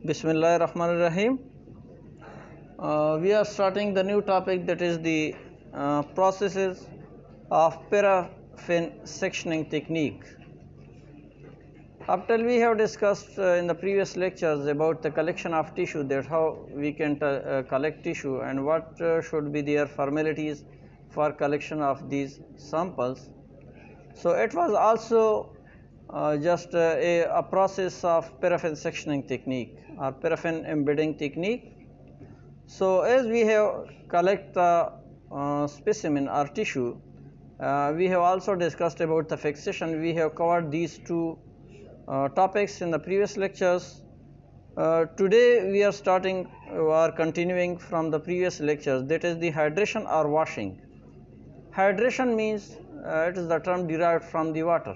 Bismillahirrahmanirrahim. We are starting the new topic, that is the processes of paraffin sectioning technique. Up till we have discussed in the previous lectures about the collection of tissue, that how we can collect tissue and what should be their formalities for collection of these samples. So it was also just a process of paraffin sectioning technique or paraffin embedding technique. So as we have collect the specimen or tissue, we have also discussed about the fixation. We have covered these two topics in the previous lectures. Today we are starting or continuing from the previous lectures, that is the hydration or washing. Hydration means it is the term derived from the water,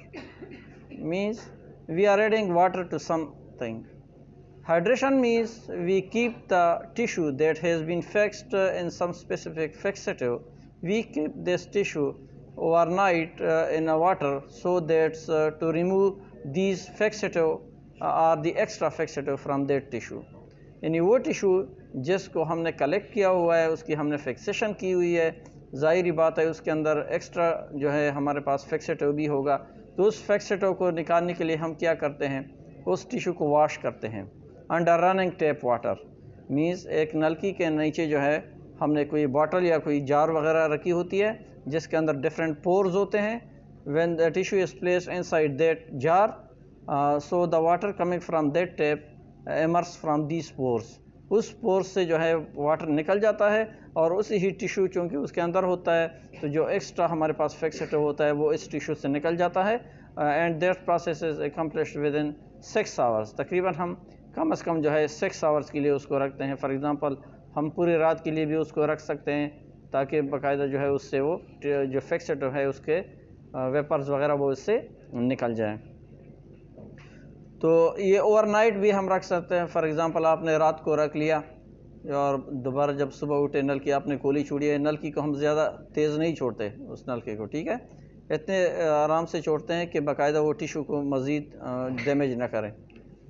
means we are adding water to something. Hydration means we keep the tissue that has been fixed in some specific fixative, we keep this tissue overnight in a water, so that to remove these fixative or the extra fixative from that tissue. यानी वो tissue जिसको हमने collect किया हुआ है, उसकी हमने fixation की हुई है, ज़ाहिरी बात है उसके अंदर एक्स्ट्रा जो है हमारे पास फिक्सेटिव भी होगा, तो उस फिक्सेटिव को निकालने के लिए हम क्या करते हैं, उस टिश्यू को वॉश करते हैं under running tap water. Means एक नलकी के नीचे जो है हमने कोई बॉटल या कोई जार वगैरह रखी होती है जिसके अंदर डिफरेंट पोर्स होते हैं। When the tissue is placed inside that jar, so the water coming from that tap immerse from these pores, उस पोर्स से जो है वाटर निकल जाता है और उसी ही टिश्यू चूँकि उसके अंदर होता है तो जो एक्स्ट्रा हमारे पास फिक्सेटिव होता है वो इस टिश्यू से निकल जाता है। And that process is accomplished with in 6 hours. तकरीबन हम कम से कम जो है 6 आवर्स के लिए उसको रखते हैं। फॉर एग्ज़ाम्पल हम पूरी रात के लिए भी उसको रख सकते हैं ताकि बाकायदा जो है उससे वो जो फिक्सेटिव है उसके वेपर्स वगैरह वो इससे निकल जाए। तो ये ओवरनाइट भी हम रख सकते हैं। फॉर एग्ज़ाम्पल आपने रात को रख लिया और दोबारा जब सुबह उठे नलकी आपने खोली छोड़ी है, नलकी को हम ज़्यादा तेज़ नहीं छोड़ते उस नलके को, ठीक है, इतने आराम से छोड़ते हैं कि बाकायदा वो टिश्यू को मज़ीद डैमेज ना करें,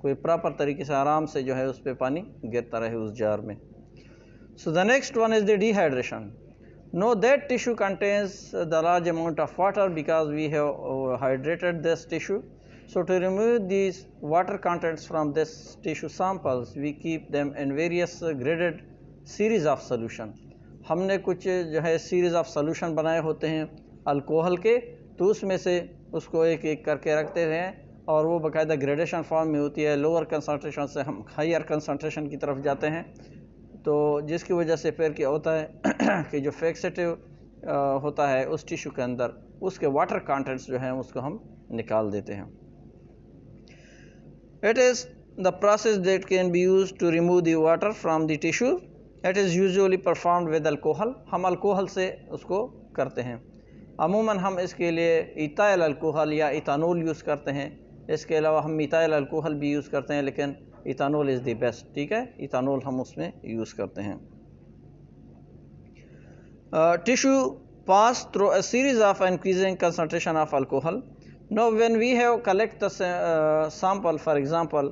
कोई प्रॉपर तरीके से आराम से जो है उस पर पानी गिरता रहे उस जार में। So the next one is the dehydration. No that tissue contains the large amount of water because we have hydrated this tissue. So to remove these water contents from this tissue samples, we keep them in various graded series of solution. हमने कुछ जो है series of solution बनाए होते हैं alcohol के, तो उसमें से उसको एक एक करके रखते हैं और वो बाकायदा ग्रेडेशन फॉर्म में होती है। लोअर कंसंट्रेशन से हम हायर कंसंट्रेशन की तरफ जाते हैं, तो जिसकी वजह से फिर क्या होता है कि जो फिक्सेटिव होता है उस टिश्यू के अंदर उसके वाटर कंटेंट्स जो हैं उसको हम निकाल देते हैं। It is the process that can be used to remove the water from the tissue. It is usually performed with alcohol. हम अल्कोहल से उसको करते हैं। अमूमन हम इसके लिए इथाइल अल्कोहल या इथानोल यूज़ करते हैं। इसके अलावा हम मिथाइल अल्कोहल भी यूज़ करते हैं, लेकिन इथानोल इज़ द बेस्ट, ठीक है, इथानोल हम उसमें यूज़ करते हैं। Tissue pass through a series of increasing concentration of alcohol. Now when we have collect the sample, for example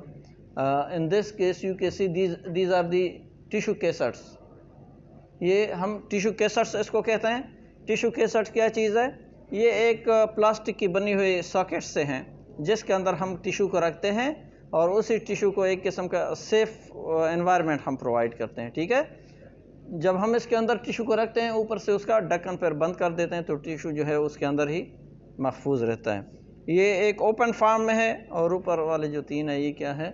in this case you can see these are the tissue cassettes. ये हम tissue cassettes इसको कहते हैं। Tissue cassette क्या चीज़ है, ये एक plastic की बनी हुई सॉकेट से हैं जिसके अंदर हम टिश्यू को रखते हैं और उसी टिश्यू को एक किस्म का सेफ एनवायरनमेंट हम प्रोवाइड करते हैं, ठीक है। जब हम इसके अंदर टिश्यू को रखते हैं ऊपर से उसका ढक्कन पर बंद कर देते हैं तो टिश्यू जो है उसके अंदर ही महफूज रहता है। ये एक ओपन फॉर्म में है और ऊपर वाले जो 3 है ये क्या है,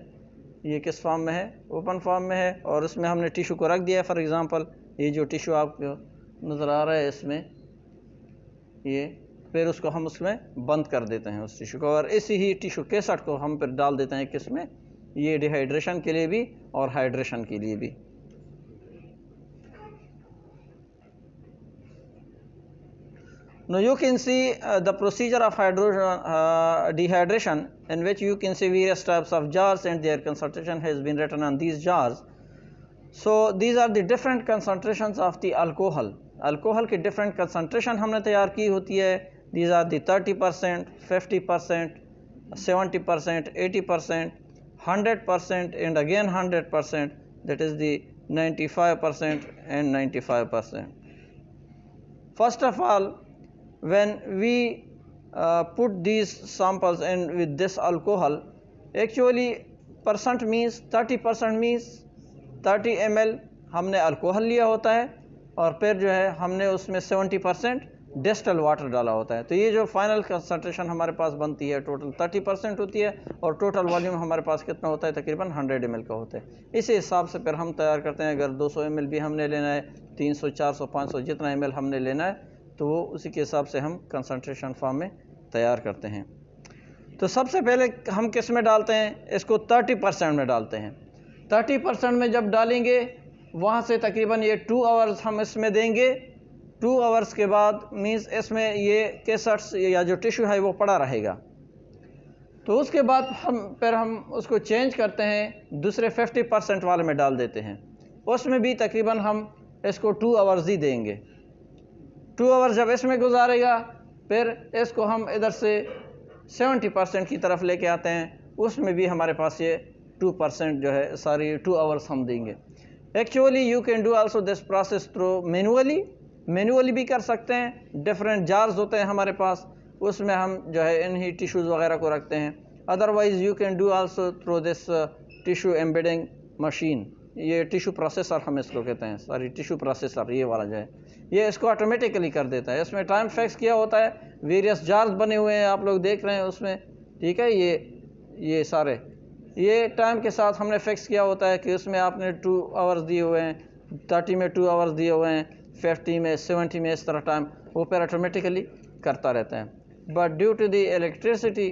ये किस फॉर्म में है, ओपन फॉर्म में है और इसमें हमने टिश्यू को रख दिया। फॉर एग्ज़ाम्पल ये जो टिश्यू आपको नज़र आ रहा है इसमें, ये फिर उसको हम उसमें बंद कर देते हैं उस टिश्यू को और इसी ही टिश्यू कैसेट को हम फिर डाल देते हैं किसमें, ये डिहाइड्रेशन के लिए भी और हाइड्रेशन के लिए भी। Now you can see the procedure of dehydration, in which you can see various types of jars and their concentration has been written on these jars. So these are the different concentrations of the alcohol. Alcohol की different concentration हमने तैयार की होती है। These are the 30%, 50%, 70%, 80%, 100% and again 100%, that is the 95% and 95%. First of all, when we put these samples in with this alcohol, actually percent means 30% means 30 ml हमने alcohol लिया होता है और फिर जो है हमने उसमें 70% डिस्टल वाटर डाला होता है। तो ये जो फाइनल कंसंट्रेशन हमारे पास बनती है टोटल 30% होती है और टोटल वॉल्यूम हमारे पास कितना होता है, तकरीबन 100 ml का होता है। इसी हिसाब से फिर हम तैयार करते हैं। अगर 200 ml भी हमने लेना है, 300, 400, 500 जितना ml हमने लेना है, तो वो उसी के हिसाब से हम कंसंट्रेशन फॉर्म में तैयार करते हैं। तो सबसे पहले हम किस में डालते हैं, इसको 30% में डालते हैं। 30% में जब डालेंगे वहाँ से तकरीबन ये 2 आवर्स हम इसमें देंगे। 2 आवर्स के बाद मीन्स इसमें ये केसट्स या जो टिश्यू है वो पड़ा रहेगा। तो उसके बाद हम उसको चेंज करते हैं, दूसरे 50% वाले में डाल देते हैं। उसमें भी तकरीबन हम इसको 2 आवर्स ही देंगे। 2 आवर्स जब इसमें गुजारेगा, फिर इसको हम इधर से 70% की तरफ लेके आते हैं। उसमें भी हमारे पास ये 2% जो है सारी 2 आवर्स हम देंगे। Actually you can do also this process through manually भी कर सकते हैं। डिफरेंट जार्स होते हैं हमारे पास, उसमें हम जो है इन्हीं टिश्यूज़ वगैरह को रखते हैं। Otherwise you can do also through this tissue embedding machine. ये टिश्यू प्रोसेसर हम इसको कहते हैं, सॉरी टिश्यू प्रोसेसर ये वाला जो है, ये इसको ऑटोमेटिकली कर देता है। इसमें टाइम फिक्स किया होता है, वेरियस जार्स बने हुए हैं, आप लोग देख रहे हैं उसमें, ठीक है। ये सारे ये टाइम के साथ हमने फिक्स किया होता है कि उसमें आपने 2 आवर्स दिए हुए हैं, 30 में 2 आवर्स दिए हुए हैं, 50 में 70 में, इस तरह टाइम वो फिर ऑटोमेटिकली करता रहता है। But due to the electricity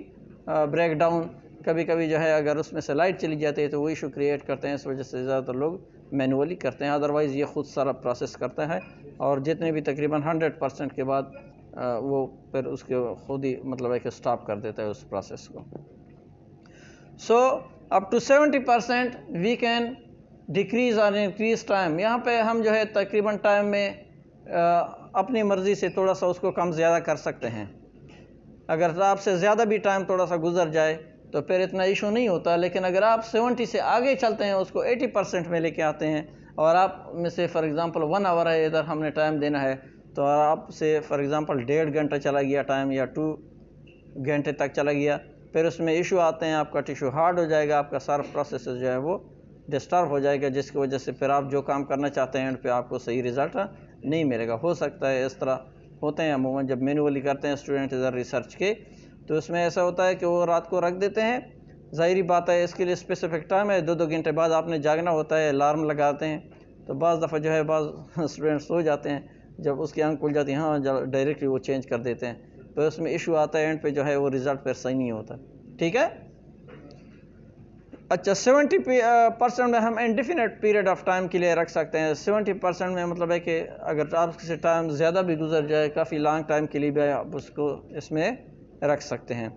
break down, कभी कभी जो है अगर उसमें से लाइट चली जाती है तो वो इशू क्रिएट करते हैं। इस वजह से ज़्यादातर लोग मैनुअली करते हैं। अदरवाइज़ ये खुद सारा प्रोसेस करता है और जितने भी तकरीबन 100% के बाद वो फिर उसके खुद ही मतलब है कि स्टॉप कर देता है उस प्रोसेस को। So up to 70% we can decrease और इंक्रीज़ टाइम। यहाँ पे हम जो है तकरीबन टाइम में अपनी मर्ज़ी से थोड़ा सा उसको कम ज़्यादा कर सकते हैं। अगर आपसे ज़्यादा भी टाइम थोड़ा सा गुजर जाए तो फिर इतना इशू नहीं होता। लेकिन अगर आप 70 से आगे चलते हैं, उसको 80% में लेके आते हैं और आप में से फॉर एग्ज़ाम्पल 1 आवर है, इधर हमने टाइम देना है, तो आपसे फॉर एग्ज़ाम्पल 1.5 घंटा चला गया टाइम या 2 घंटे तक चला गया, फिर उसमें इशू आते हैं, आपका टिश्यू हार्ड हो जाएगा, आपका सारा प्रोसेस जो है वो डिस्टर्ब हो जाएगा, जिसकी वजह से फिर आप जो काम करना चाहते हैं एंड पे आपको सही रिज़ल्ट नहीं मिलेगा। हो सकता है इस तरह होते हैं अमूमन जब मैनुअली करते हैं स्टूडेंट इधर रिसर्च के, तो उसमें ऐसा होता है कि वो रात को रख देते हैं। ज़ाहिरी बात है इसके लिए स्पेसिफिक टाइम है, 2-2 घंटे बाद आपने जागना होता है, अलार्म लगाते हैं। तो बाज़ दफ़ा जो है बाज़ स्टूडेंट सो जाते हैं, जब उसकी आंख खुल जाती है हाँ डायरेक्टली वो चेंज कर देते हैं, तो उसमें इशू आता है एंड पे जो है वो रिज़ल्ट फिर सही नहीं होता। ठीक है। अच्छा 70% में हम इंडेफिनिट पीरियड ऑफ टाइम के लिए रख सकते हैं। 70% में मतलब है कि अगर आपसे टाइम ज़्यादा भी गुजर जाए, काफ़ी लॉन्ग टाइम के लिए भी आप उसको इसमें रख सकते हैं।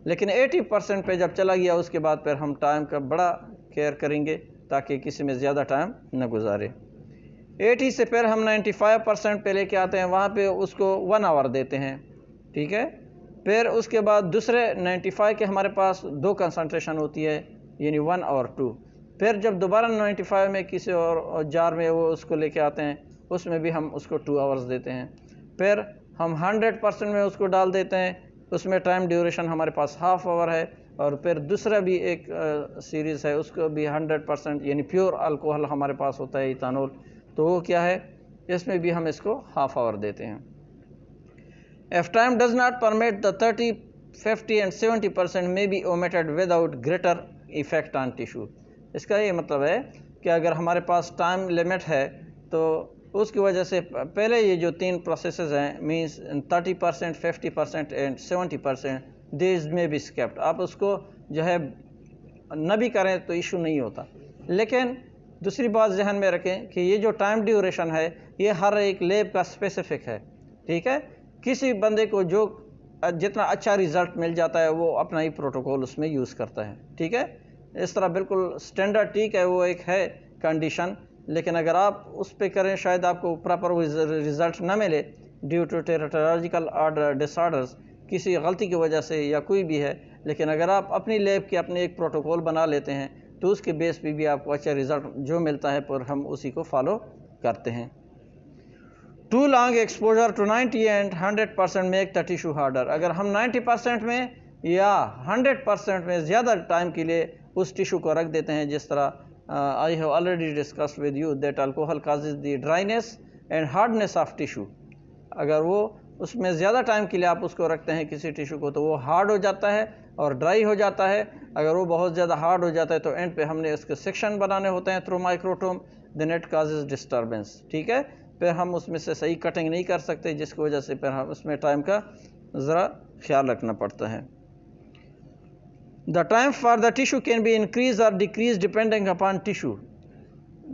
लेकिन 80% पे जब चला गया उसके बाद फिर हम टाइम का बड़ा केयर करेंगे ताकि किसी में ज़्यादा टाइम न गुजारे। 80 से फिर हम 95% पे लेके आते हैं, वहाँ पे उसको 1 आवर देते हैं। ठीक है। फिर उसके बाद दूसरे 95 के हमारे पास 2 कंसंट्रेशन होती है, यानी 1 और 2। फिर जब दोबारा 95 में किसी और जार में वो उसको लेके आते हैं, उसमें भी हम उसको 2 आवर्स देते हैं। फिर हम 100% में उसको डाल देते हैं, उसमें टाइम ड्यूरेशन हमारे पास हाफ आवर है। और फिर दूसरा भी एक सीरीज़ है, उसको भी 100% यानी प्योर अल्कोहल हमारे पास होता है, इथानॉल, तो वो क्या है, इसमें भी हम इसको हाफ आवर देते हैं। If time does not permit, the 30, 50 and 70% may be omitted without greater effect on tissue। इसका ये मतलब है कि अगर हमारे पास टाइम लिमिट है तो उसकी वजह से पहले ये जो 3 प्रोसेसेस हैं मीन्स 30%, 50% एंड 70% दिस में बी स्किप्ड। आप उसको जो है न भी करें तो इशू नहीं होता। लेकिन दूसरी बात जहन में रखें कि ये जो टाइम ड्यूरेशन है ये हर एक लैब का स्पेसिफिक है। ठीक है। किसी बंदे को जो जितना अच्छा रिज़ल्ट मिल जाता है वो अपना ही प्रोटोकॉल उसमें यूज़ करता है। ठीक है। इस तरह बिल्कुल स्टैंडर्ड ठीक है, वो एक है कंडीशन, लेकिन अगर आप उस पर करें शायद आपको प्रॉपर रिज़ल्ट ना मिले ड्यू टू टेरेटोलॉजिकल ऑर्डर डिसऑर्डर्स, किसी गलती की वजह से या कोई भी है, लेकिन अगर आप अपनी लैब के अपने एक प्रोटोकॉल बना लेते हैं तो उसके बेस पे भी आपको अच्छा रिज़ल्ट जो मिलता है पर हम उसी को फॉलो करते हैं। Too long exposure to 90 and 100% make the tissue harder. अगर हम 90% में या 100% में ज़्यादा टाइम के लिए उस टिश्यू को रख देते हैं, जिस तरह I have already discussed with you that alcohol causes the dryness and hardness of tissue. अगर वो उसमें ज़्यादा टाइम के लिए आप उसको रखते हैं किसी टिश्यू को तो वो हार्ड हो जाता है और ड्राई हो जाता है। अगर वो बहुत ज़्यादा हार्ड हो जाता है तो एंड पे हमने इसके सेक्शन बनाने होते हैं through microtome, then it causes disturbance. ठीक है, फिर हम उसमें से सही कटिंग नहीं कर सकते, जिसकी वजह से फिर हम उसमें टाइम का ज़रा ख्याल रखना पड़ता है। The time for the tissue can be increase और decrease depending upon tissue.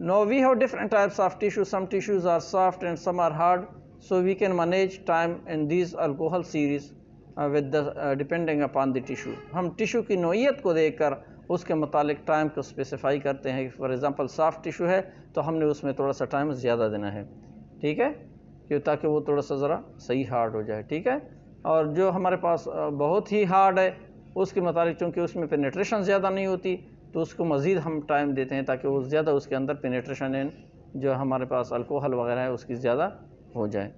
No we have different types of tissue, some tissues are soft and some are hard, so we can manage time in these alcohol series with the depending upon the tissue। हम tissue की नोयत को देखकर उसके मुतालिक time को specify करते हैं। For example soft tissue है तो हमने उसमें थोड़ा सा टाइम ज़्यादा देना है, ठीक है, क्यों, ताकि वो थोड़ा सा ज़रा सही हार्ड हो जाए। ठीक है, और जो हमारे पास बहुत ही हार्ड है उसके मुतालिक चूँकि उसमें पेनिट्रेशन ज़्यादा नहीं होती तो उसको मज़ीद हम टाइम देते हैं ताकि वो ज़्यादा उसके अंदर पेनिट्रेशन इन जो हमारे पास अल्कोहल वगैरह है उसकी ज़्यादा हो जाए।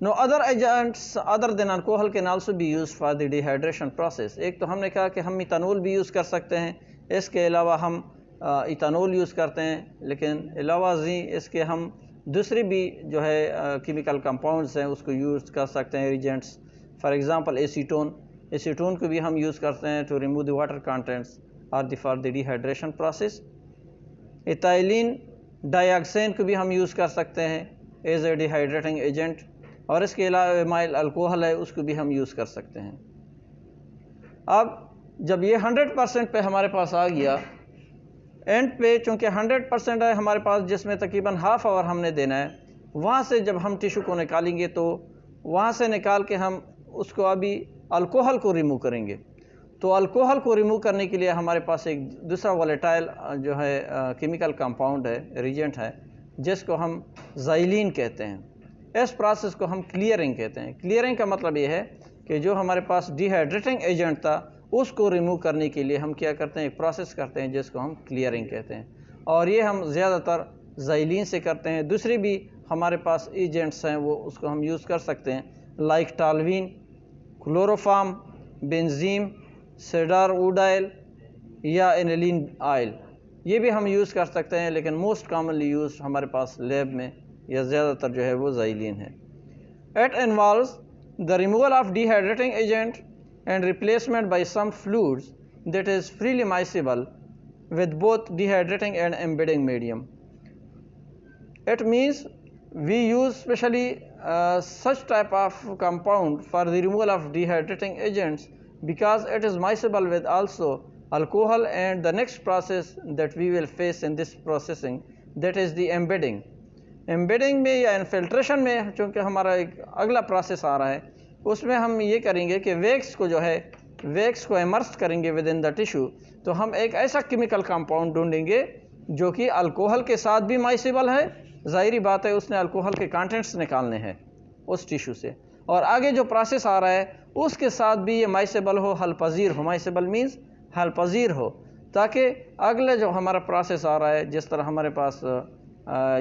No other agents other than alcohol can also be used for the dehydration process. एक तो हमने कहा कि हम इथानॉल भी यूज़ कर सकते हैं, इसके अलावा हम इथानॉल यूज़ करते हैं, लेकिन अलावा जी इसके हम दूसरी भी जो है केमिकल कंपाउंड्स हैं उसको यूज़ कर सकते हैं agents. For example acetone, acetone को भी हम यूज़ करते हैं to remove the water contents और for the dehydration process. Ethylene dioxane को भी हम यूज़ कर सकते हैं एज ए डिहाइड्रेटिंग एजेंट, और इसके अलावा एमाइल अल्कोहल है उसको भी हम यूज़ कर सकते हैं। अब जब ये 100% पे हमारे पास आ गया, एंड पे चूँकि 100% है हमारे पास जिसमें तकरीबन हाफ आवर हमने देना है, वहाँ से जब हम टिश्यू को निकालेंगे तो वहाँ से निकाल के हम उसको अभी अल्कोहल को रिमूव करेंगे। तो अल्कोहल को रिमूव करने के लिए हमारे पास एक दूसरा वोलेटाइल जो है केमिकल कंपाउंड है, रिजेंट है, जिसको हम ज़ाइलिन कहते हैं। इस प्रोसेस को हम क्लियरिंग कहते हैं। क्लियरिंग का मतलब ये है कि जो हमारे पास डिहाइड्रेटिंग एजेंट था उसको रिमूव करने के लिए हम क्या करते हैं, एक प्रोसेस करते हैं जिसको हम क्लियरिंग कहते हैं, और ये हम ज़्यादातर ज़ाइलिन से करते हैं। दूसरी भी हमारे पास एजेंट्स हैं वो उसको हम यूज़ कर सकते हैं, लाइक टालवीन, क्लोरोफार्म, बेंजीम, सेडारवुड ऑयल या एनिलीन ऑयल, ये भी हम यूज़ कर सकते हैं, लेकिन मोस्ट कॉमनली यूज हमारे पास लैब में या ज़्यादातर जो है वो ज़ाइलिन है। It involves the removal of dehydrating agent and replacement by some fluids that is freely miscible with both dehydrating and embedding medium. It means we use specially such type of compound for the removal of dehydrating agents because it is miscible with also alcohol, and the next process that we will face in this processing, that is the embedding. embedding में या infiltration में चूँकि हमारा एक अगला process आ रहा है, उसमें हम ये करेंगे कि वैक्स को जो है वैक्स को इमर्स करेंगे विद इन द टिश्यू। तो हम एक ऐसा केमिकल कंपाउंड ढूंढेंगे जो कि अल्कोहल के साथ भी माइसिबल है, ज़ाहिरी बात है उसने अल्कोहल के कंटेंट्स निकालने हैं उस टिश्यू से, और आगे जो प्रोसेस आ रहा है उसके साथ भी ये माइसिबल हो, हल पजीर हो। माइसिबल मीन्स हल पजीर हो, ताकि अगले जो हमारा प्रोसेस आ रहा है, जिस तरह हमारे पास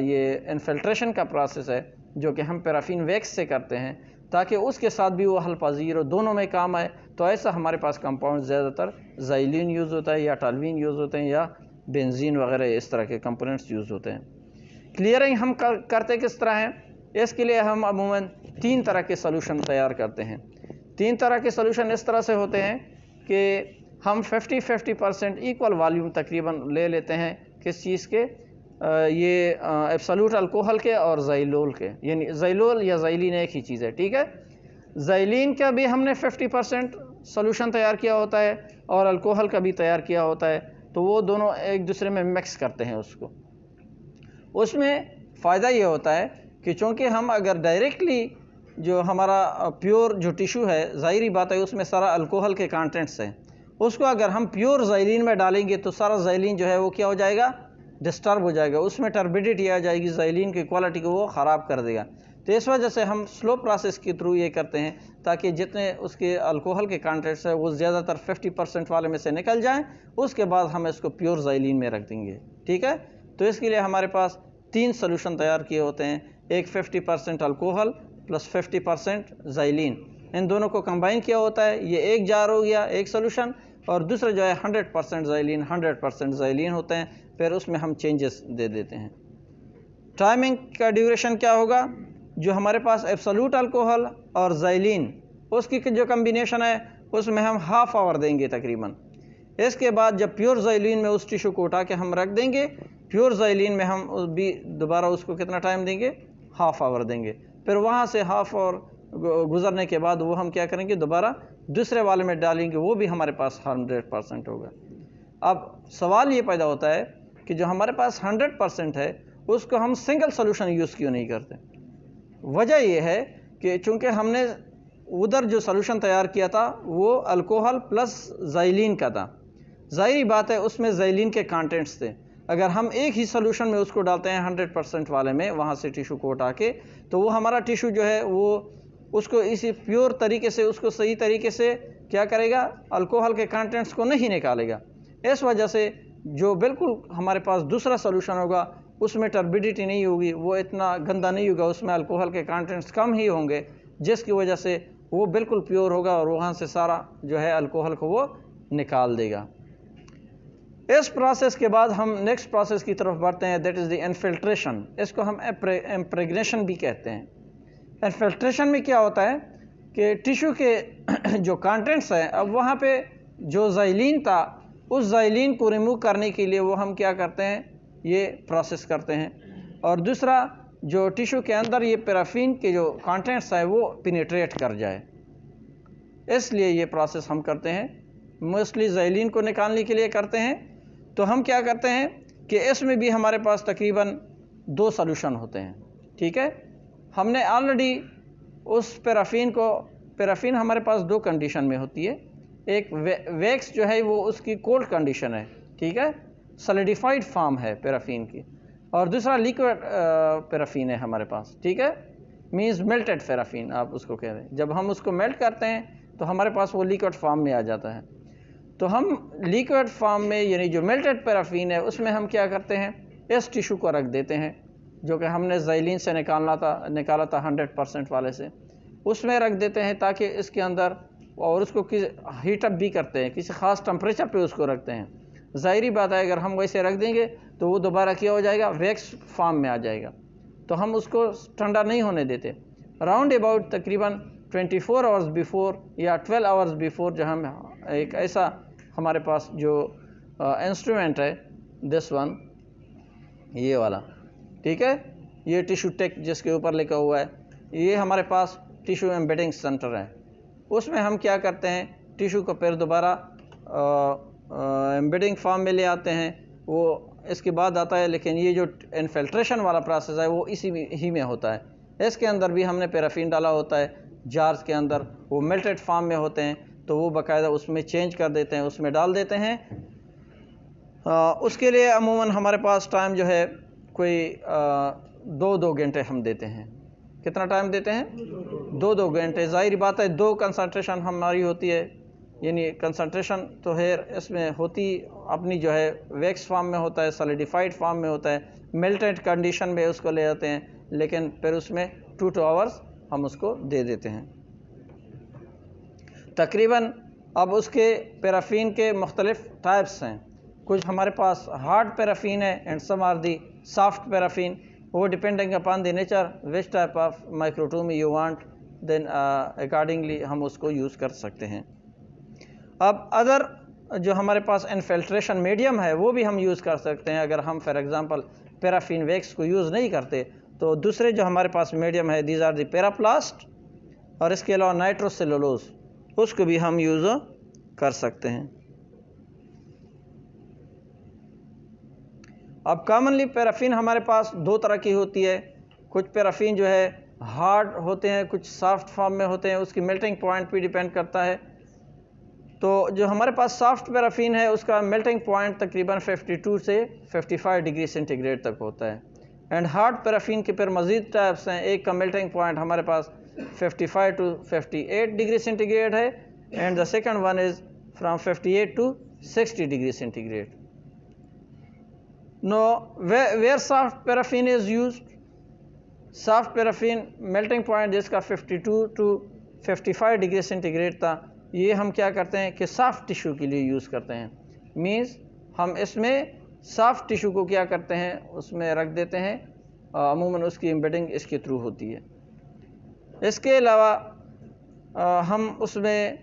ये इन्फिल्ट्रेशन का प्रोसेस है जो कि हम पैराफिन वैक्स से करते हैं, ताकि उसके साथ भी वो हल पजीर हो, दोनों में काम आए। तो ऐसा हमारे पास कंपाउंड ज़्यादातर ज़ाइलिन यूज़ होता है या टालवीन यूज़ होते हैं या बेंजीन वगैरह इस तरह के कंपोनेंट्स यूज़ होते हैं। क्लियरिंग हम करते किस तरह हैं, इसके लिए हम अमूमन 3 तरह के सॉल्यूशन तैयार करते हैं। 3 तरह के सॉल्यूशन इस तरह से होते हैं कि हम 50-50% इक्वल वॉल्यूम तकरीबन ले लेते हैं किस चीज़ के, ये एब्सोल्यूट अल्कोहल के और ज़ाइलोल के, यानी ज़ाइलोल या ज़ाइलिन एक ही चीज़ है। ठीक है, ज़ाइलिन का भी हमने 50% सॉल्यूशन तैयार किया होता है और अल्कोहल का भी तैयार किया होता है, तो वो दोनों एक दूसरे में मिक्स करते हैं उसको। उसमें फ़ायदा ये होता है कि चूँकि हम अगर डायरेक्टली जो हमारा प्योर जो टिश्यू है, ज़ाहिरी बात है उसमें सारा अल्कोहल के कंटेंट्स हैं, उसको अगर हम प्योर ज़ाइलिन में डालेंगे तो सारा ज़ाइलिन जो है वो क्या हो जाएगा, डिस्टर्ब हो जाएगा, उसमें टर्बिडिटी आ जाएगी, ज़ाइलिन की क्वालिटी को वो ख़राब कर देगा। तो इस वजह से हम स्लो प्रोसेस के थ्रू ये करते हैं ताकि जितने उसके अल्कोहल के कंटेंट्स है वो ज़्यादातर 50% वाले में से निकल जाएं, उसके बाद हम इसको प्योर ज़ाइलिन में रख देंगे। ठीक है, तो इसके लिए हमारे पास 3 सोल्यूशन तैयार किए होते हैं, एक 50% अल्कोहल प्लस 50% ज़ाइलिन, इन दोनों को कंबाइन किया होता है, ये एक जार हो गया एक सोल्यूशन, और दूसरा जो है 100% ज़ाइलिन 100% ज़ाइलिन होते हैं, फिर उसमें हम चेंजेस दे देते हैं। टाइमिंग का ड्यूरेशन क्या होगा, जो हमारे पास एब्सोल्यूट अल्कोहल और ज़ाइलिन उसकी जो कम्बिनेशन है उसमें हम हाफ आवर देंगे तकरीबन। इसके बाद जब प्योर ज़ाइलिन में उस टिश्यू को उठा के हम रख देंगे, प्योर ज़ाइलिन में हम भी दोबारा उसको कितना टाइम देंगे, हाफ आवर देंगे। फिर वहाँ से हाफ आवर गुजरने के बाद वो हम क्या करेंगे, दोबारा दूसरे वाले में डालेंगे, वो भी हमारे पास 100% होगा। अब सवाल ये पैदा होता है कि जो हमारे पास 100% है उसको हम सिंगल सोल्यूशन यूज़ क्यों नहीं करते। वजह यह है कि चूँकि हमने उधर जो सोल्यूशन तैयार किया था वो अल्कोहल प्लस ज़ाइलिन का था, ज़ाहिरी बात है उसमें ज़ाइलिन के कंटेंट्स थे। अगर हम एक ही सोल्यूशन में उसको डालते हैं 100% वाले में, वहाँ से टिश्यू को उठा के, तो वो हमारा टिश्यू जो है वो उसको इसी प्योर तरीके से, उसको सही तरीके से क्या करेगा, अल्कोहल के कंटेंट्स को नहीं निकालेगा। इस वजह से जो बिल्कुल हमारे पास दूसरा सोल्यूशन होगा उसमें टर्बिडिटी नहीं होगी, वो इतना गंदा नहीं होगा, उसमें अल्कोहल के कंटेंट्स कम ही होंगे, जिसकी वजह से वो बिल्कुल प्योर होगा और वहाँ से सारा जो है अल्कोहल को वो निकाल देगा। इस प्रोसेस के बाद हम नेक्स्ट प्रोसेस की तरफ बढ़ते हैं, दैट इज़ द इन्फिल्ट्रेशन। इसको हम इम्प्रेग्नेशन भी कहते हैं। इन्फिल्ट्रेशन में क्या होता है कि टिश्यू के जो कंटेंट्स हैं, अब वहाँ पे जो ज़ाइलिन था उस ज़ाइलिन को रिमूव करने के लिए वो हम क्या करते हैं, ये प्रोसेस करते हैं। और दूसरा जो टिश्यू के अंदर ये पैराफिन के जो कंटेंट्स है वो पेनिट्रेट कर जाए, इसलिए ये प्रोसेस हम करते हैं। मोस्टली ज़ाइलिन को निकालने के लिए करते हैं। तो हम क्या करते हैं कि इसमें भी हमारे पास तकरीबन 2 सोल्यूशन होते हैं। ठीक है, हमने ऑलरेडी उस पैराफिन हमारे पास 2 कंडीशन में होती है। एक वैक्स जो है वो उसकी कोल्ड कंडीशन है, ठीक है, सॉलिडिफाइड फॉर्म है पैराफिन की, और दूसरा लिक्विड पैराफिन है हमारे पास। ठीक है, मीन्स मेल्टेड पैराफिन आप उसको कह रहे हैं। जब हम उसको मेल्ट करते हैं तो हमारे पास वो लिक्विड फॉर्म में आ जाता है। तो हम लिक्विड फॉर्म में, यानी जो मेल्टेड पैराफिन है, उसमें हम क्या करते हैं, इस टिश्यू को रख देते हैं जो कि हमने ज़ाइलिन से निकाला था 100% वाले से, उसमें रख देते हैं ताकि इसके अंदर, और उसको हीटअप भी करते हैं, किसी ख़ास टेम्परेचर पे उसको रखते हैं। ज़ाहिरी बात है अगर हम वैसे रख देंगे तो वो दोबारा क्या हो जाएगा, वैक्स फॉर्म में आ जाएगा। तो हम उसको ठंडा नहीं होने देते। राउंड अबाउट तकरीबन 24 आवर्स बिफोर या 12 आवर्स बिफोर जो हम एक ऐसा हमारे पास जो इंस्ट्रूमेंट है, दिस वन, ये वाला, ठीक है, ये टिश्यू टेक जिसके ऊपर लिखा हुआ है, ये हमारे पास टिश्यू एम्बेडिंग सेंटर है। उसमें हम क्या करते हैं, टिश्यू को फिर दोबारा एम्बेडिंग फॉर्म में ले आते हैं, वो इसके बाद आता है। लेकिन ये जो इन्फिल्ट्रेशन वाला प्रोसेस है वो इसी ही में होता है। इसके अंदर भी हमने पैराफिन डाला होता है जार्स के अंदर, वो मेल्टेड फॉर्म में होते हैं, तो वो बाकायदा उसमें चेंज कर देते हैं, उसमें डाल देते हैं। उसके लिए अमूमन हमारे पास टाइम जो है कोई 2 घंटे हम देते हैं। कितना टाइम देते हैं, 2 घंटे। ज़ाहिर बात है 2 कंसंट्रेशन हमारी होती है, यानी कंसंट्रेशन तो है इसमें होती अपनी जो है वैक्स फॉर्म में होता है, सॉलिडिफाइड फॉर्म में होता है, मेल्टेड कंडीशन में उसको ले आते हैं, लेकिन फिर उसमें 2 आवर्स हम उसको दे देते हैं तकरीबन। अब उसके पैराफिन के मुख्तलिफ टाइप्स हैं, कुछ हमारे पास हार्ड पैराफिन है and some are the soft paraffin. वो depending upon the nature which type of microtomy you want, then accordingly हम उसको यूज़ कर सकते हैं। अब अदर जो हमारे पास इन्फिल्ट्रेशन मीडियम है वो भी हम यूज़ कर सकते हैं। अगर हम फॉर एग्जांपल पैराफिन वैक्स को यूज़ नहीं करते तो दूसरे जो हमारे पास मीडियम है, दीज आर दी पैराप्लास्ट, और इसके अलावा नाइट्रोसेलुलोज, उसको भी हम यूज़ कर सकते हैं। अब कॉमनली पैराफिन हमारे पास 2 तरह की होती है। कुछ पैराफिन जो है हार्ड होते हैं, कुछ सॉफ्ट फॉर्म में होते हैं, उसकी मेल्टिंग पॉइंट भी डिपेंड करता है। तो जो हमारे पास सॉफ्ट पैराफिन है उसका मेल्टिंग पॉइंट तकरीबन 52 से 55 डिग्री सेंटीग्रेड तक होता है। एंड हार्ड पैराफिन के फिर मज़ीद टाइप्स हैं। एक का मेल्टिंग पॉइंट हमारे पास 55 टू 58 डिग्री सेंटीग्रेड है, and the second one is from 58 to 60 degree centigrade. No where soft paraffin is used, soft paraffin melting point जिसका 52 टू 55 डिग्री सेंटीग्रेड था, ये हम क्या करते हैं कि सॉफ्ट टिश्यू के लिए यूज़ करते हैं। मींस हम इसमें सॉफ्ट टिश्यू को क्या करते हैं, उसमें रख देते हैं, अमूमन उसकी एम्बेडिंग इसके थ्रू होती है। इसके अलावा हम उसमें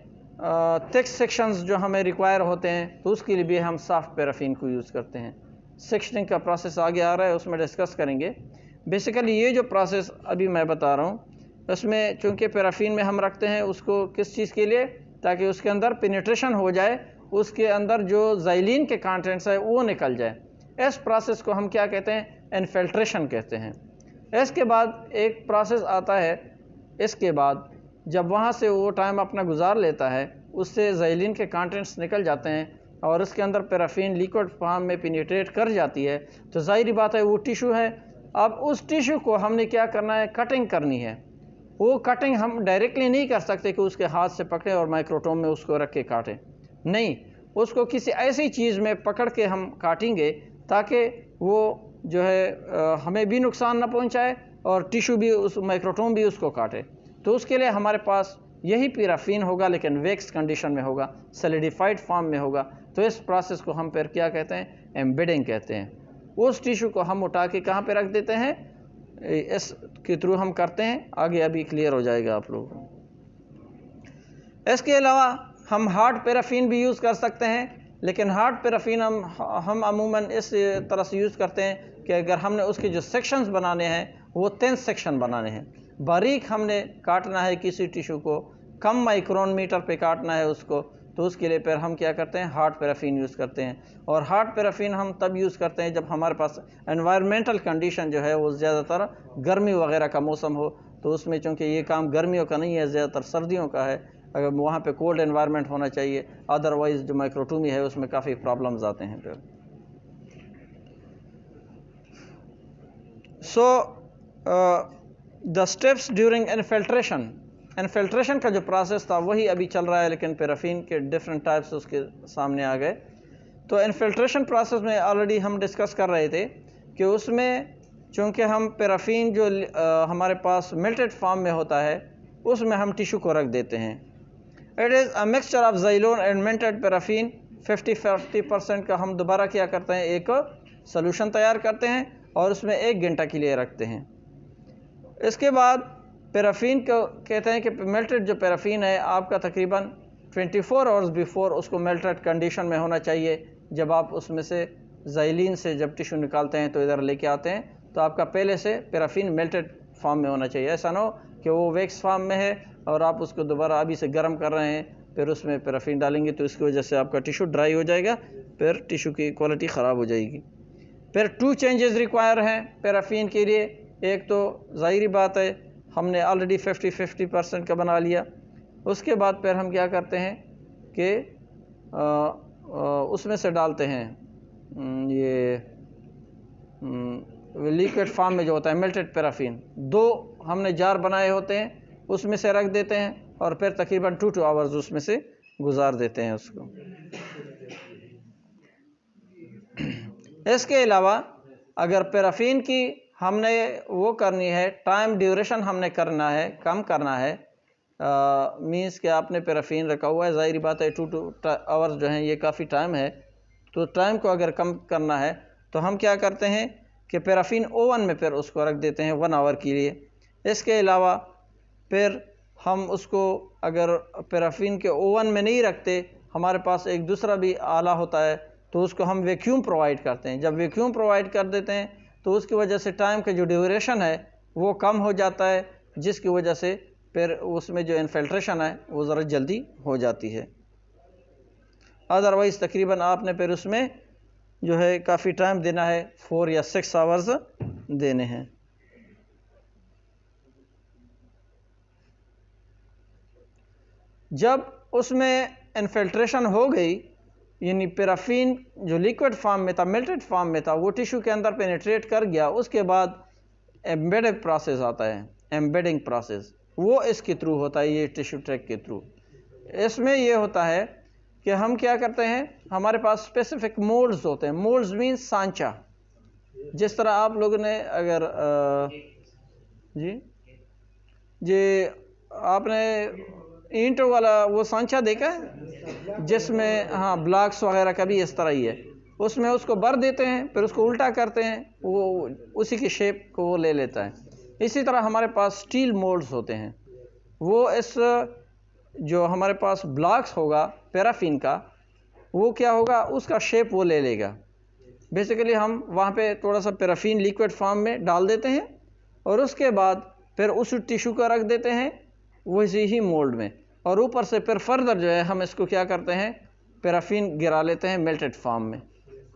थिक सेक्शंस जो हमें रिक्वायर होते हैं तो उसके लिए भी हम सॉफ्ट पैराफिन को यूज़ करते हैं। सेक्शनिंग का प्रोसेस आगे आ रहा है, उसमें डिस्कस करेंगे। बेसिकली ये जो प्रोसेस अभी मैं बता रहा हूँ, उसमें चूँकि पैराफिन में हम रखते हैं उसको किस चीज़ के लिए, ताकि उसके अंदर पेनिट्रेशन हो जाए, उसके अंदर जो ज़ाइलिन के कंटेंट्स है वो निकल जाए। इस प्रोसेस को हम क्या कहते हैं, इन्फिल्ट्रेशन कहते हैं। इसके बाद एक प्रोसेस आता है, इसके बाद जब वहाँ से वो टाइम अपना गुजार लेता है, उससे ज़ाइलिन के कंटेंट्स निकल जाते हैं और उसके अंदर पैराफिन लिक्विड फॉर्म में पेनिट्रेट कर जाती है, तो ज़ाहिर बात है वो टिश्यू है। अब उस टिश्यू को हमने क्या करना है, कटिंग करनी है। वो कटिंग हम डायरेक्टली नहीं कर सकते कि उसके हाथ से पकड़े और माइक्रोटोम में उसको रख के काटें, नहीं, उसको किसी ऐसी चीज़ में पकड़ के हम काटेंगे ताकि वो जो है हमें भी नुकसान ना पहुंचाए और टिश्यू भी, उस माइक्रोटोम भी उसको काटे। तो उसके लिए हमारे पास यही पैराफिन होगा, लेकिन वेक्स कंडीशन में होगा, सॉलिडिफाइड फॉर्म में होगा। तो इस प्रोसेस को हम फिर क्या कहते हैं, एम्बेडिंग कहते हैं। उस टिश्यू को हम उठा के कहाँ पे रख देते हैं, इस के थ्रू हम करते हैं। आगे अभी क्लियर हो जाएगा आप लोगों को। इसके अलावा हम हार्ड पैराफिन भी यूज़ कर सकते हैं, लेकिन हार्ड पैराफिन हम अमूमन इस तरह से यूज़ करते हैं कि अगर हमने उसके जो सेक्शंस बनाने हैं वो 10 सेक्शन बनाने हैं, बारीक हमने काटना है किसी टिश्यू को, कम माइक्रोन मीटर पे काटना है उसको, तो उसके लिए फिर हम क्या करते हैं, हार्ड पैराफिन यूज़ करते हैं। और हार्ड पैराफिन हम तब यूज़ करते हैं जब हमारे पास एनवायरमेंटल कंडीशन जो है वो ज़्यादातर गर्मी वगैरह का मौसम हो, तो उसमें चूँकि ये काम गर्मियों का नहीं है, ज़्यादातर सर्दियों का है, अगर वहाँ पे कोल्ड एनवायरनमेंट होना चाहिए, अदरवाइज़ जो माइक्रोटोमी है उसमें काफ़ी प्रॉब्लम्स आते हैं फिर। So the steps during infiltration, infiltration का जो प्रोसेस था वही अभी चल रहा है, लेकिन पैराफिन के डिफरेंट टाइप्स उसके सामने आ गए। तो इन्फिल्ट्रेशन प्रोसेस में ऑलरेडी हम डिस्कस कर रहे थे कि उसमें चूँकि हम पैराफिन जो हमारे पास मेल्टेड फॉर्म में होता है उसमें हम टिश्यू को रख देते हैं। It is a mixture of xylene and melted paraffin. 50% का हम दोबारा क्या करते हैं, एक सॉल्यूशन तैयार करते हैं और उसमें 1 घंटा के लिए रखते हैं। इसके बाद पैराफिन को कहते हैं कि मेल्टेड जो पैराफिन है आपका तकरीबन 24 आवर्स बिफोर उसको मेल्टेड कंडीशन में होना चाहिए। जब आप उसमें से ज़ाइलिन से जब टिश्यू निकालते हैं तो इधर लेके आते हैं, तो आपका पहले से पैराफिन मेल्टेड फॉर्म में होना चाहिए। ऐसा ना हो कि वो वेक्स फॉर्म में है और आप उसको दोबारा अभी से गर्म कर रहे हैं, फिर उसमें पैराफिन डालेंगे तो इसकी वजह से आपका टिश्यू ड्राई हो जाएगा, फिर टिश्यू की क्वालिटी ख़राब हो जाएगी। फिर 2 चेंजेस रिक्वायर हैं पैराफिन के लिए। एक तो ज़ाहिरी बात है हमने ऑलरेडी 50% का बना लिया। उसके बाद फिर हम क्या करते हैं कि उसमें से डालते हैं ये लिक्विड फॉर्म में जो होता है मेल्टेड पैराफिन। 2 हमने जार बनाए होते हैं, उसमें से रख देते हैं और फिर तकरीबन 2 आवर्स उसमें से गुजार देते हैं उसको। इसके अलावा अगर पैराफिन की हमने वो करनी है, टाइम ड्यूरेशन हमने करना है, कम करना है, मीन्स कि आपने पैराफिन रखा हुआ है, ज़ाहिर बात है 2 आवर्स जो हैं ये काफ़ी टाइम है, तो टाइम को अगर कम करना है तो हम क्या करते हैं कि पैराफिन ओवन में फिर उसको रख देते हैं 1 आवर के लिए। इसके अलावा फिर हम उसको अगर पैराफिन के ओवन में नहीं रखते, हमारे पास एक दूसरा भी आला होता है, तो उसको हम वैक्यूम प्रोवाइड करते हैं। जब वैक्यूम प्रोवाइड कर देते हैं तो उसकी वजह से टाइम का जो ड्यूरेशन है वो कम हो जाता है, जिसकी वजह से फिर उसमें जो इन्फिल्ट्रेशन है वो ज़रा जल्दी हो जाती है। अदरवाइज़ तकरीबन आपने फिर उसमें जो है काफ़ी टाइम देना है, 4 या 6 आवर्स देने हैं। जब उसमें इन्फिल्ट्रेशन हो गई, यानी पैराफिन जो लिक्विड फॉर्म में था, मेल्टेड फॉर्म में था, वो टिश्यू के अंदर पेनिट्रेट कर गया, उसके बाद एम्बेडेड प्रोसेस आता है, एम्बेडिंग प्रोसेस, वो इसके थ्रू होता है, ये टिश्यू ट्रैक के थ्रू। इसमें ये होता है कि हम क्या करते हैं, हमारे पास स्पेसिफिक मोल्ड्स होते हैं। मोल्ड्स मीन्स सांचा। जिस तरह आप लोगों ने अगर जी आपने ईंटों वाला वो सांचा देखा है जिसमें हाँ ब्लॉक्स वगैरह का भी इस तरह ही है, उसमें उसको भर देते हैं, फिर उसको उल्टा करते हैं, वो उसी की शेप को वो ले लेता है। इसी तरह हमारे पास स्टील मोल्ड्स होते हैं, वो इस जो हमारे पास ब्लॉक्स होगा पैराफिन का, वो क्या होगा, उसका शेप वो ले लेगा। बेसिकली हम वहाँ पे थोड़ा सा पैराफिन लिक्विड फॉर्म में डाल देते हैं और उसके बाद फिर उस टिश्यू को रख देते हैं वैसे ही मोल्ड में, और ऊपर से फिर फर्दर जो है हम इसको क्या करते हैं, पैराफिन गिरा लेते हैं मेल्टेड फॉर्म में।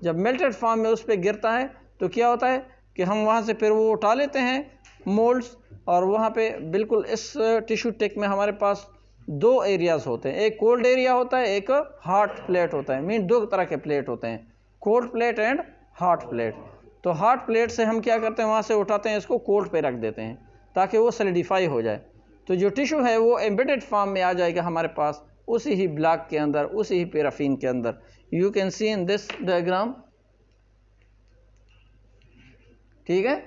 जब मेल्टेड फॉर्म में उस पर गिरता है तो क्या होता है कि हम वहाँ से फिर वो उठा लेते हैं मोल्ड्स, और वहाँ पे बिल्कुल इस टिश्यू टेक में हमारे पास दो एरियाज़ होते हैं, एक कोल्ड एरिया होता है, एक हॉट प्लेट होता है। मीन दो तरह के प्लेट होते हैं, cold plate and hot plate. तो हॉट प्लेट से हम क्या करते हैं, वहाँ से उठाते हैं, इसको कोल्ड पे रख देते हैं ताकि वो सॉलिडिफाई हो जाए। तो जो टिश्यू है वो एम्बेडेड फॉर्म में आ जाएगा हमारे पास, उसी ही ब्लॉक के अंदर, उसी ही पैराफिन के अंदर। You can see in this diagram, ठीक है।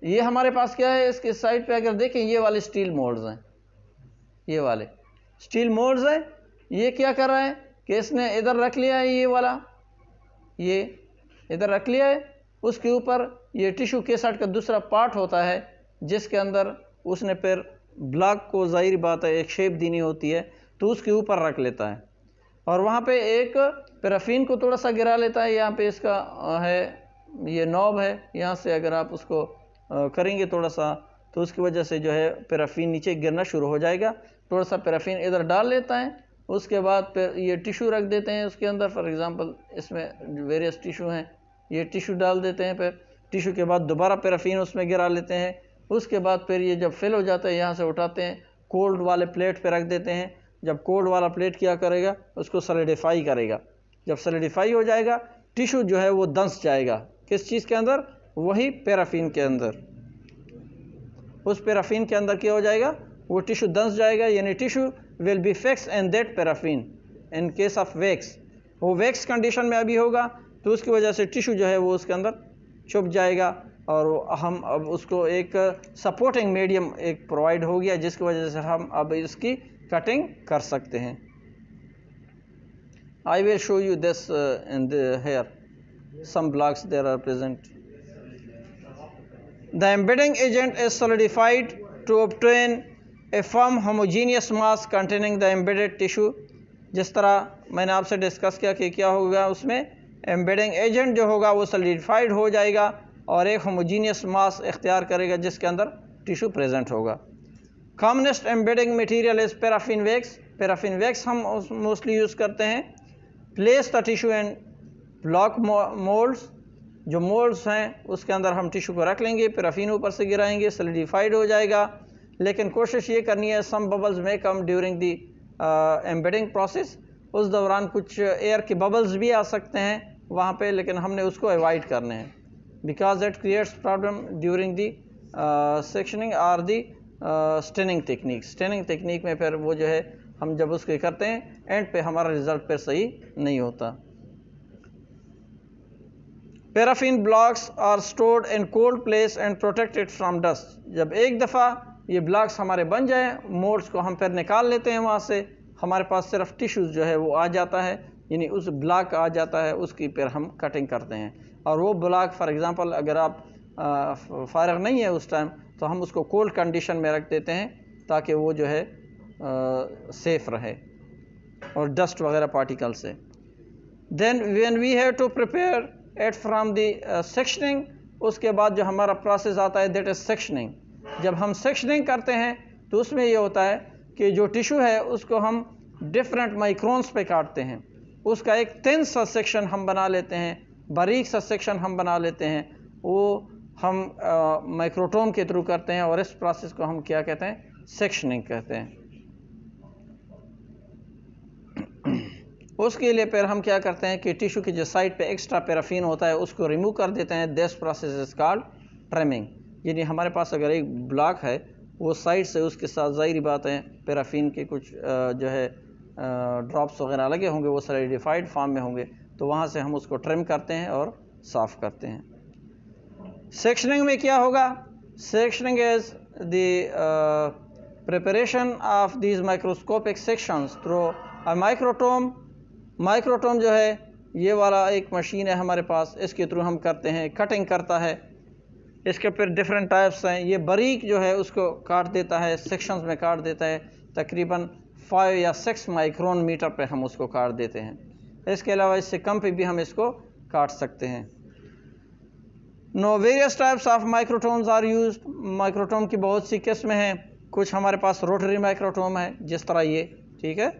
ये हमारे पास क्या है, इसके साइड पे अगर देखें ये वाले स्टील मोल्ड्स हैं, ये वाले स्टील मोल्ड्स हैं। ये क्या कर रहा है कि इसने इधर रख लिया है, ये वाला ये इधर रख लिया है, उसके ऊपर ये टिश्यू केसाट का दूसरा पार्ट होता है जिसके अंदर उसने फिर ब्लॉक को, जाहिर बात है एक शेप देनी होती है, तो उसके ऊपर रख लेता है और वहाँ पे एक पैराफिन को थोड़ा सा गिरा लेता है। यहाँ पे इसका है ये नॉब है, यहाँ से अगर आप उसको करेंगे थोड़ा सा तो उसकी वजह से जो है पैराफिन नीचे गिरना शुरू हो जाएगा। थोड़ा सा पैराफिन इधर डाल लेता है, उसके बाद फिर ये टिश्यू रख देते हैं उसके अंदर। फॉर एग्जांपल इसमें वेरियस टिश्यू हैं, ये टिश्यू डाल देते हैं, फिर टिश्यू के बाद दोबारा पैराफिन उसमें गिरा लेते हैं। उसके बाद फिर ये जब फिल हो जाता है यहाँ से उठाते हैं, कोल्ड वाले प्लेट पे रख देते हैं। जब कोल्ड वाला प्लेट क्या करेगा, उसको सॉलिडिफाई करेगा। जब सॉलिडिफाई हो जाएगा टिश्यू जो है वो दंस जाएगा, किस चीज़ के अंदर, वही पैराफिन के अंदर। उस पैराफिन के अंदर क्या हो जाएगा, वो टिश्यू दंस जाएगा, यानी tissue will be fix in that paraffin. In case of wax, वो वैक्स कंडीशन में अभी होगा तो उसकी वजह से टिश्यू जो है वो उसके अंदर छुप जाएगा और हम अब उसको एक सपोर्टिंग मीडियम एक प्रोवाइड हो गया जिसकी वजह से हम अब इसकी कटिंग कर सकते हैं। I will show you this in the here some blocks there are present. The embedding agent is solidified to obtain a firm homogeneous mass containing the embedded tissue. जिस तरह मैंने आपसे डिस्कस किया कि क्या होगा, उसमें एम्बेडिंग एजेंट जो होगा वो सॉलिडिफाइड हो जाएगा और एक होमोजीनियस मास इख्तियार करेगा जिसके अंदर टिश्यू प्रेजेंट होगा। Commonest embedding material is paraffin wax. Paraffin wax हम मोस्टली यूज़ करते हैं। Place the tissue and block moulds, जो मोल्ड्स हैं उसके अंदर हम टिश्यू को रख लेंगे, पैराफिन ऊपर से गिराएंगे, सॉलिडिफाइड हो जाएगा। लेकिन कोशिश ये करनी है सम बबल्स में come during the embedding process. उस दौरान कुछ एयर के बबल्स भी आ सकते हैं वहाँ पे, लेकिन हमने उसको अवॉइड करने हैं because it creates problem during the sectioning और दी स्टेनिंग टेक्निक। स्टेनिंग टेक्निक में फिर वो जो है हम जब उसको करते हैं एंड पे हमारा रिजल्ट फिर सही नहीं होता। Paraffin blocks are stored in cold place and protected from dust. जब एक दफ़ा ये ब्लॉक्स हमारे बन जाए, मोल्ड्स को हम फिर निकाल लेते हैं वहाँ से, हमारे पास सिर्फ टिश्यूज़ जो है वो आ जाता है, यानी उस ब्लॉक आ जाता है, उसकी फिर हम कटिंग करते हैं। और वो ब्लॉक फॉर एग्ज़ाम्पल अगर आप फारग नहीं है उस टाइम तो हम उसको कोल्ड कंडीशन में रख देते हैं ताकि वो जो है सेफ़ रहे और डस्ट वगैरह पार्टिकल से। Then when we have to prepare it from the sectioning, उसके बाद जो हमारा प्रोसेस आता है दैट इज़ सेक्शनिंग। जब हम सेक्शनिंग करते हैं तो उसमें ये होता है कि जो टिश्यू है उसको हम डिफरेंट माइक्रोन्स पे काटते हैं, उसका एक थिन सा सेक्शन हम बना लेते हैं, बारीक सा सेक्शन हम बना लेते हैं, वो हम माइक्रोटोम के थ्रू करते हैं और इस प्रोसेस को हम क्या कहते हैं, सेक्शनिंग कहते हैं। उसके लिए फिर हम क्या करते हैं कि टिश्यू की जो साइड पे एक्स्ट्रा पैराफिन होता है उसको रिमूव कर देते हैं। This process is called trimming. यानी हमारे पास अगर एक ब्लॉक है, वो साइड से उसके साथ ज़ाहिर बात है पैराफिन के कुछ जो है ड्रॉप्स वगैरह लगे होंगे, वो सॉलिडिफाइड फॉर्म में होंगे, तो वहाँ से हम उसको ट्रिम करते हैं और साफ़ करते हैं। सेक्शनिंग में क्या होगा? Sectioning is the preparation of these microscopic sections through a microtome। Microtome जो है ये वाला एक मशीन है हमारे पास, इसके थ्रू हम करते हैं, कटिंग करता है। इसके फिर डिफरेंट टाइप्स हैं। ये बारीक जो है उसको काट देता है, सेक्शंस में काट देता है, तकरीबन 5 या 6 माइक्रोन मीटर पे हम उसको काट देते हैं। इसके अलावा इससे कम पे भी हम इसको काट सकते हैं। No various types of microtomes are used. Microtome की बहुत सी किस्में हैं। कुछ हमारे पास रोटरी माइक्रोटोम है जिस तरह ये, ठीक है।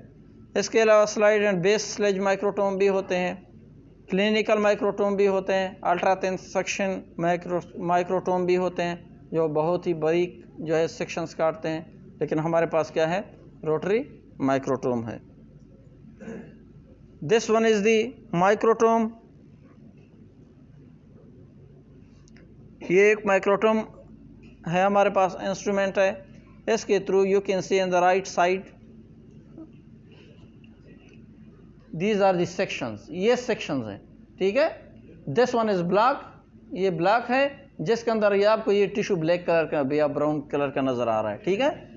इसके अलावा slide and base sledge microtome भी होते हैं, क्लिनिकल माइक्रोटोम भी होते हैं, अल्ट्रा थिन सेक्शन माइक्रोटोम भी होते हैं जो बहुत ही बारीक जो है सेक्शंस काटते हैं। लेकिन हमारे पास क्या है? रोटरी माइक्रोटोम है। This one is the microtome. ये एक माइक्रोटोम है हमारे पास, इंस्ट्रूमेंट है। इसके through you can see in the right side these are the sections. ये सेक्शंस हैं, ठीक है। This one is block. ये ब्लॉक है जिसके अंदर ये आपको ये टिश्यू ब्लैक कलर का या ब्राउन कलर का नज़र आ रहा है, ठीक है।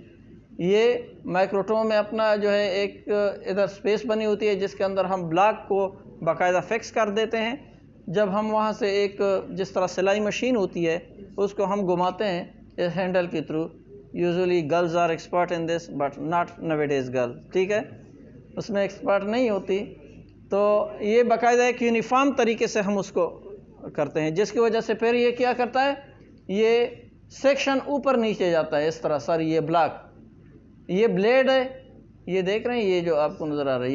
ये माइक्रोटोम में अपना जो है एक इधर स्पेस बनी होती है जिसके अंदर हम ब्लॉक को बाकायदा फिक्स कर देते हैं। जब हम वहाँ से एक जिस तरह सिलाई मशीन होती है उसको हम घुमाते हैं इस हैंडल के through. Usually girls are expert in this but not nowadays girl, ठीक है, उसमें एक्सपर्ट नहीं होती। तो ये बाकायदा एक यूनिफॉर्म तरीके से हम उसको करते हैं, जिसकी वजह से फिर ये क्या करता है, ये सेक्शन ऊपर नीचे जाता है इस तरह। सर ये ब्लॉक, ये ब्लेड है, ये देख रहे हैं, ये जो आपको नज़र आ रहा है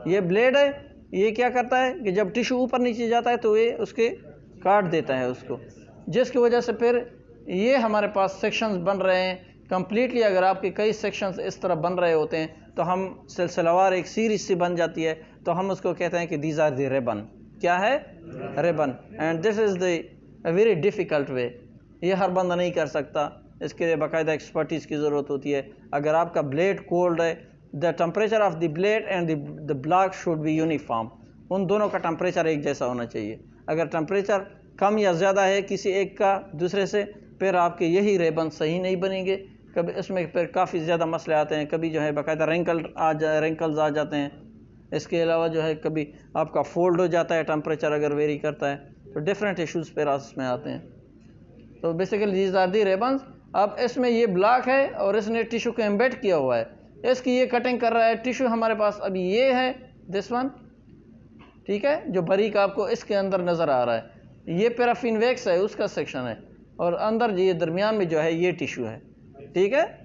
ये ब्लेड है। ये क्या करता है कि जब टिश्यू ऊपर नीचे जाता है तो ये उसके काट देता है उसको, जिसकी वजह से फिर ये हमारे पास सेक्शंस बन रहे हैं कंप्लीटली। अगर आपके कई सेक्शंस इस तरह बन रहे होते हैं तो हम सिलसिलावार एक सीरीज सी बन जाती है, तो हम उसको कहते हैं कि दीज आर द रिबन। क्या है? Ribbon. And this is the very difficult way. ये हर बंदा नहीं कर सकता, इसके लिए बाकायदा एक्सपर्टीज़ की ज़रूरत होती है। अगर आपका ब्लेड कोल्ड है, the temperature of the blade and the block should be uniform. उन दोनों का टेम्परेचर एक जैसा होना चाहिए। अगर टेम्परेचर कम या ज़्यादा है किसी एक का दूसरे से, फिर आपके यही रेबन सही नहीं बनेंगे। कभी इसमें फिर काफ़ी ज़्यादा मसले आते हैं, कभी जो है बाकायदा रिंकल्स आ जाते हैं। इसके अलावा जो है कभी आपका फोल्ड हो जाता है, टेम्परेचर अगर वेरी करता है, तो डिफरेंट इश्यूज़ फिर इसमें आते हैं। तो बेसिकली दीज आर दी रेबन्स। अब इसमें ये ब्लॉक है और इसने टिश्यू को एम्बेड किया हुआ है, इसकी ये कटिंग कर रहा है। टिश्यू हमारे पास अभी ये है, दिस वन, ठीक है, जो बारीक आपको इसके अंदर नज़र आ रहा है। ये पैराफिन वैक्स है, उसका सेक्शन है, और अंदर ये दरमियान में जो है ये टिश्यू है, ठीक है।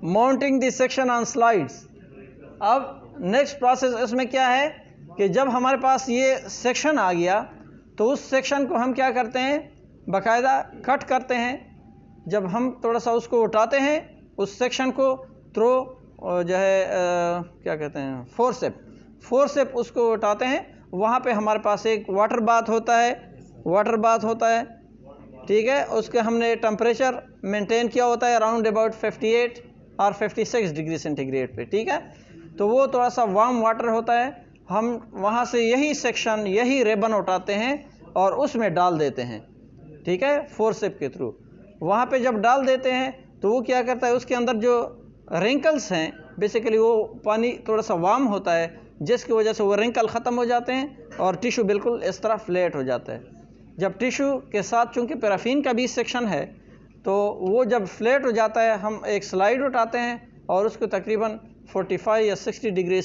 Mounting the section on slides. अब नेक्स्ट प्रोसेस इसमें क्या है कि जब हमारे पास ये सेक्शन आ गया तो उस सेक्शन को हम क्या करते हैं, बाकायदा कट करते हैं। जब हम थोड़ा सा उसको उठाते हैं उस सेक्शन को, थ्रो जो है क्या कहते हैं, फोरसेप उसको उठाते हैं। वहाँ पे हमारे पास एक वाटर बाथ होता है, ठीक है। उसके हमने टेम्परेचर मेंटेन किया होता है अराउंड अबाउट 58 और 56 डिग्री सेंटीग्रेड पे, ठीक है। तो वो थोड़ा सा वार्म वाटर होता है। हम वहाँ से यही सेक्शन, यही रेबन उठाते हैं और उसमें डाल देते हैं, ठीक है, फोरसेप के थ्रू। वहाँ पे जब डाल देते हैं तो वो क्या करता है, उसके अंदर जो रिंकल्स हैं, बेसिकली वो पानी थोड़ा सा वार्म होता है, जिसकी वजह से वो रिंकल ख़त्म हो जाते हैं और टिश्यू बिल्कुल इस तरह फ्लैट हो जाता है। जब टिश्यू के साथ चूँकि पैराफिन का भी सेक्शन है, तो वो जब फ्लैट हो जाता है, हम एक स्लाइड उठाते हैं और उसको तकरीबन 45 या 60 डिग्री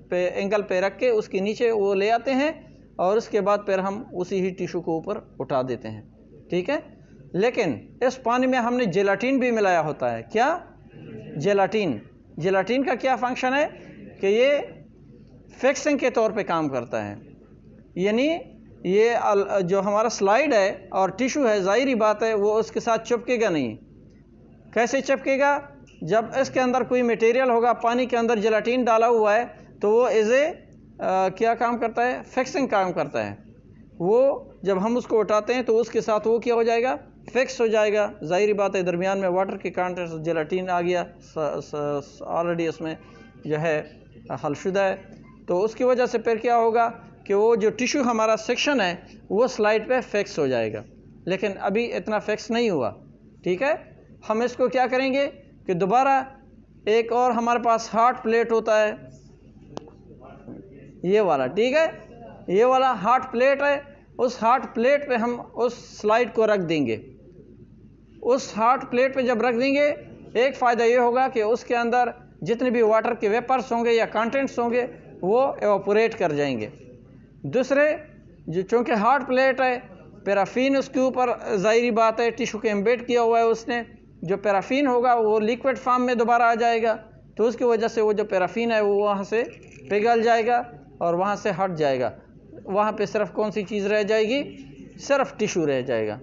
पे एंगल पे रख के उसके नीचे वो ले आते हैं, और उसके बाद फिर हम उसी ही टिश्यू को ऊपर उठा देते हैं, ठीक है। लेकिन इस पानी में हमने जेलाटिन भी मिलाया होता है। क्या? जेलाटिन का क्या फंक्शन है कि ये फिक्सिंग के तौर पे काम करता है। यानी ये जो हमारा स्लाइड है और टिश्यू है, ज़ाहिरी बात है वो उसके साथ चिपकेगा नहीं। कैसे चिपकेगा? जब इसके अंदर कोई मटेरियल होगा, पानी के अंदर जेलाटिन डाला हुआ है, तो वो एज ए क्या काम करता है? फिक्सिंग काम करता है। वो जब हम उसको उठाते हैं तो उसके साथ वो क्या हो जाएगा? फिक्स हो जाएगा। ज़ाहिरी बात है दरमियान में वाटर के कंटेंट जेलाटिन आ गया, ऑलरेडी उसमें जो है हलशुदा है, तो उसकी वजह से फिर क्या होगा कि वो जो टिश्यू हमारा सेक्शन है वो स्लाइड पे फिक्स हो जाएगा। लेकिन अभी इतना फिक्स नहीं हुआ, ठीक है। हम इसको क्या करेंगे कि दोबारा एक और हमारे पास हार्ड प्लेट होता है, ये वाला, ठीक है, ये वाला हार्ड प्लेट है। उस हार्ड प्लेट पे हम उस स्लाइड को रख देंगे। उस हार्ड प्लेट पे जब रख देंगे, एक फ़ायदा ये होगा कि उसके अंदर जितने भी वाटर के वेपर्स होंगे या कंटेंट्स होंगे वो एवापोरेट कर जाएंगे। दूसरे, जो चूँकि हार्ड प्लेट है, पैराफिन उसके ऊपर ज़ाहिरी बात है टिश्यू के एम्बेड किया हुआ है उसने, जो पैराफिन होगा वो लिक्विड फॉर्म में दोबारा आ जाएगा, तो उसकी वजह से वो जो पैराफिन है वो वहाँ से पिघल जाएगा और वहाँ से हट जाएगा। वहाँ पे सिर्फ कौन सी चीज़ रह जाएगी? सिर्फ टिश्यू रह जाएगा।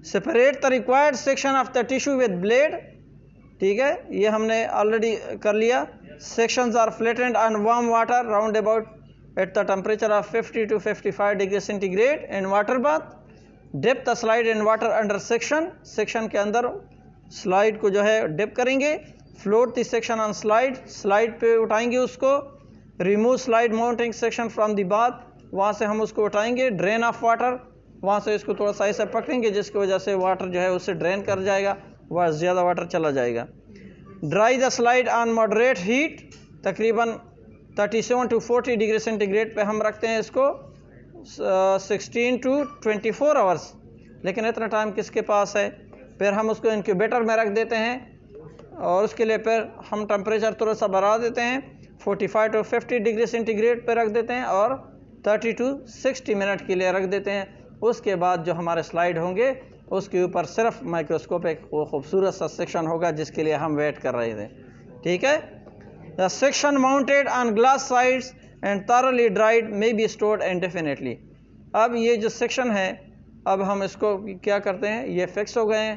Separate the required section of the tissue with blade, ठीक है, ये हमने ऑलरेडी कर लिया। Sections are flattened on warm water round about at the temperature of 50 to 55 degree centigrade in water bath. Dip the slide in water under section, section के अंदर slide को जो है डिप करेंगे। Float the section on slide, slide पे उठाएंगे उसको। Remove slide mounting section from the bath, वहाँ से हम उसको उठाएंगे। ड्रेन ऑफ वाटर, वहाँ से इसको थोड़ा सा ऐसा पकड़ेंगे जिसकी वजह से वाटर जो है उससे ड्रेन कर जाएगा, वह ज़्यादा वाटर चला जाएगा। Dry the slide on moderate heat, तकरीबन 37 to 40 डिग्री सेंटीग्रेड पे हम रखते हैं इसको 16 to 24 आवर्स। लेकिन इतना टाइम किसके पास है? फिर हम उसको इंक्यूबेटर में रख देते हैं और उसके लिए फिर हम टेम्परेचर थोड़ा सा बढ़ा देते हैं, 45 to 50 डिग्री सेंटीग्रेड पे रख देते हैं और 30 to 60 मिनट के लिए रख देते हैं। उसके बाद जो हमारे स्लाइड होंगे उसके ऊपर सिर्फ माइक्रोस्कोपिक वो खूबसूरत सा सेक्शन होगा जिसके लिए हम वेट कर रहे थे, ठीक है। The section mounted on glass sides and thoroughly dried may be stored indefinitely. अब ये जो सेक्शन है, अब हम इसको क्या करते हैं, ये फिक्स हो गए हैं,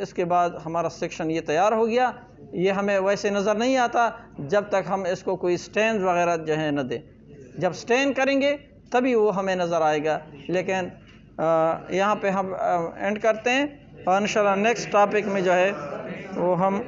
इसके बाद हमारा सेक्शन ये तैयार हो गया। ये हमें वैसे नज़र नहीं आता जब तक हम इसको कोई स्टेन वगैरह जो है न दें। जब स्टेन करेंगे तभी वो हमें नज़र आएगा। लेकिन यहाँ पे हम एंड करते हैं और इंशाल्लाह नेक्स्ट टॉपिक में जो है वो हम